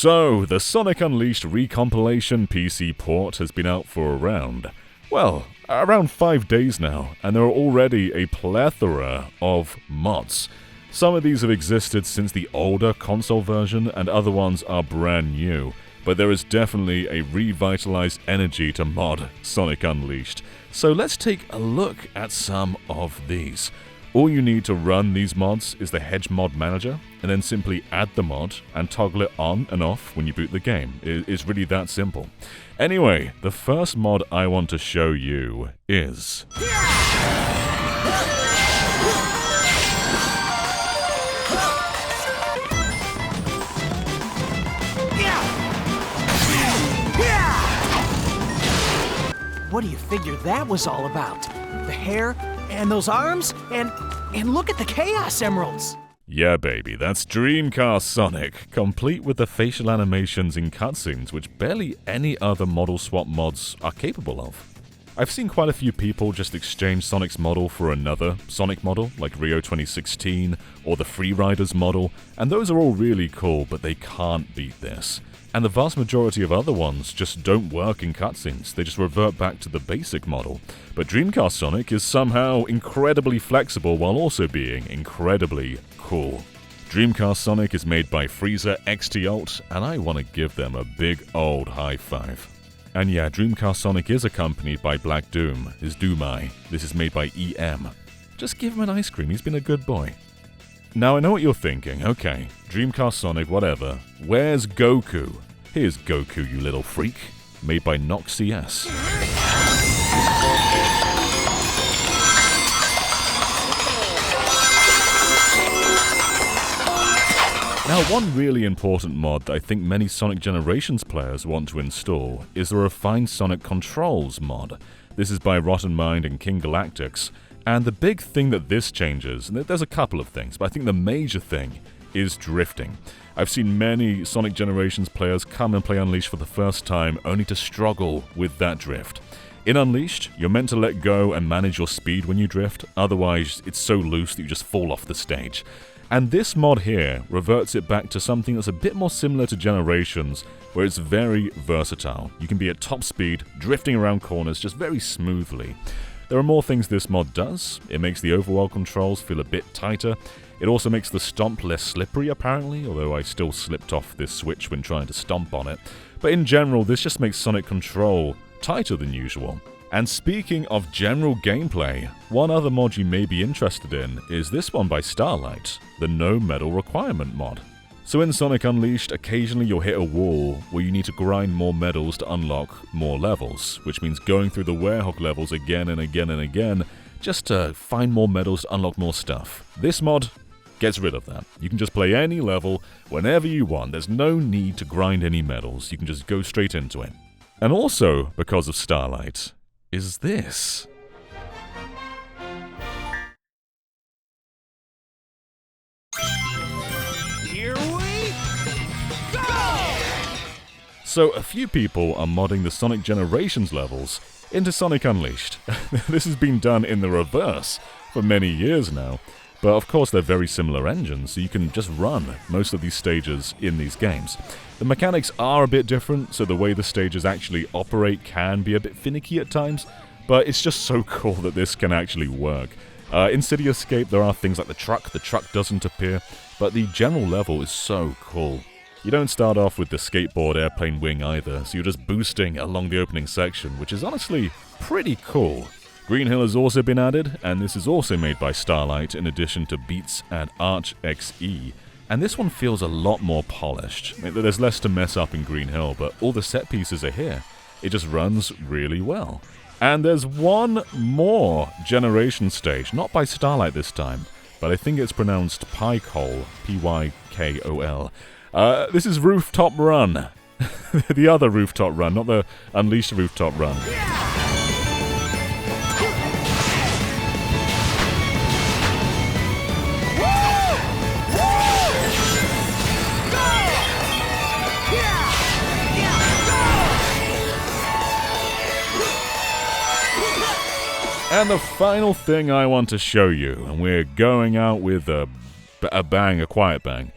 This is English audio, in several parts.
So, the Sonic Unleashed recompilation PC port has been out for around 5 days now, and there are already a plethora of mods. Some of these have existed since the older console version, and other ones are brand new, but there is definitely a revitalized energy to mod Sonic Unleashed. So let's take a look at some of these. All you need to run these mods is the Hedge Mod Manager, and then simply add the mod and toggle it on and off when you boot the game. It's really that simple. Anyway, the first mod I want to show you is... What do you figure that was all about? The hair, and those arms, and look at the Chaos Emeralds! Yeah, baby, that's Dreamcast Sonic, complete with the facial animations in cutscenes, which barely any other model swap mods are capable of. I've seen quite a few people just exchange Sonic's model for another Sonic model, like Rio 2016, or the Freeriders model, and those are all really cool, but they can't beat this. And the vast majority of other ones just don't work in cutscenes, they just revert back to the basic model. But Dreamcast Sonic is somehow incredibly flexible while also being incredibly cool. Dreamcast Sonic is made by Freezer XT Alt, and I want to give them a big old high five. And yeah, Dreamcast Sonic is accompanied by Black Doom, his Doomai. This is made by EM. Just give him an ice cream, he's been a good boy. Now I know what you're thinking, okay, Dreamcast Sonic, whatever. Where's Goku? Here's Goku, you little freak. Made by Nox CS. Now, one really important mod that I think many Sonic Generations players want to install is the Refined Sonic Controls mod. This is by Rotten Mind and King Galactics. And the big thing that this changes, and there's a couple of things, but I think the major thing is drifting. I've seen many Sonic Generations players come and play Unleashed for the first time only to struggle with that drift. In Unleashed, you're meant to let go and manage your speed when you drift, otherwise it's so loose that you just fall off the stage. And this mod here reverts it back to something that's a bit more similar to Generations, where it's very versatile. You can be at top speed, drifting around corners just very smoothly. There are more things this mod does. It makes the overworld controls feel a bit tighter. It also makes the stomp less slippery, apparently, although I still slipped off this switch when trying to stomp on it. But in general, this just makes Sonic Control tighter than usual. And speaking of general gameplay, one other mod you may be interested in is this one by Starlight, the No Medal Requirement mod. So in Sonic Unleashed, occasionally you'll hit a wall where you need to grind more medals to unlock more levels, which means going through the Werehog levels again and again and again, just to find more medals to unlock more stuff. This mod gets rid of that. You can just play any level whenever you want. There's no need to grind any medals. You can just go straight into it. And also, because of Starlight, is this. So, a few people are modding the Sonic Generations levels into Sonic Unleashed. This has been done in the reverse for many years now, but of course they're very similar engines, so you can just run most of these stages in these games. The mechanics are a bit different, so the way the stages actually operate can be a bit finicky at times, but it's just so cool that this can actually work. In City Escape there are things like the truck doesn't appear, but the general level is so cool. You don't start off with the skateboard airplane wing either, so you're just boosting along the opening section, which is honestly pretty cool. Green Hill has also been added, and this is also made by Starlight in addition to Beats and Arch XE. And this one feels a lot more polished. There's less to mess up in Green Hill, but all the set pieces are here. It just runs really well. And there's one more Generation stage, not by Starlight this time, but I think it's pronounced Pykol, P-Y-K-O-L. This is Rooftop Run. The other Rooftop Run, not the Unleashed Rooftop Run. And the final thing I want to show you, and we're going out with a bang, a quiet bang.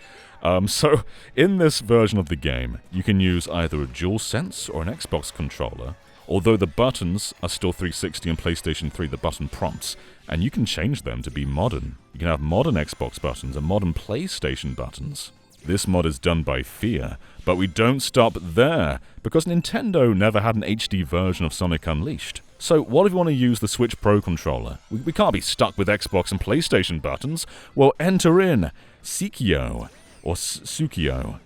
So, in this version of the game, you can use either a DualSense or an Xbox controller, although the buttons are still 360 and PlayStation 3, the button prompts, and you can change them to be modern. You can have modern Xbox buttons and modern PlayStation buttons. This mod is done by Fear, but we don't stop there, because Nintendo never had an HD version of Sonic Unleashed. So what if you want to use the Switch Pro controller? We can't be stuck with Xbox and PlayStation buttons. Well, enter in Sikio, or Sukio.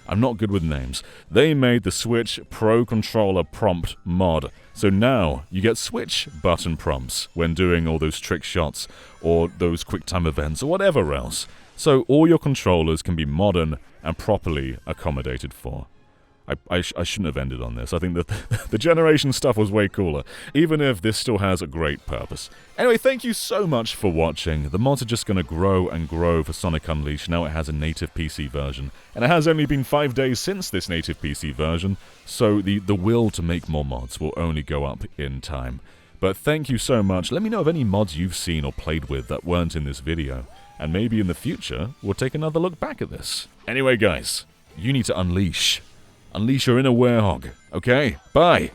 I'm not good with names. They made the Switch Pro Controller Prompt mod. So now you get Switch button prompts when doing all those trick shots or those QuickTime events or whatever else. So all your controllers can be modern and properly accommodated for. I shouldn't have ended on this. I think that the generation stuff was way cooler, even if this still has a great purpose. Anyway, thank you so much for watching. The mods are just going to grow and grow for Sonic Unleashed. Now it has a native PC version, and it has only been 5 days since this native PC version, so the will to make more mods will only go up in time. But thank you so much. Let me know of any mods you've seen or played with that weren't in this video, and maybe in the future we'll take another look back at this. Anyway guys, you need to unleash your inner werehog, okay? Bye!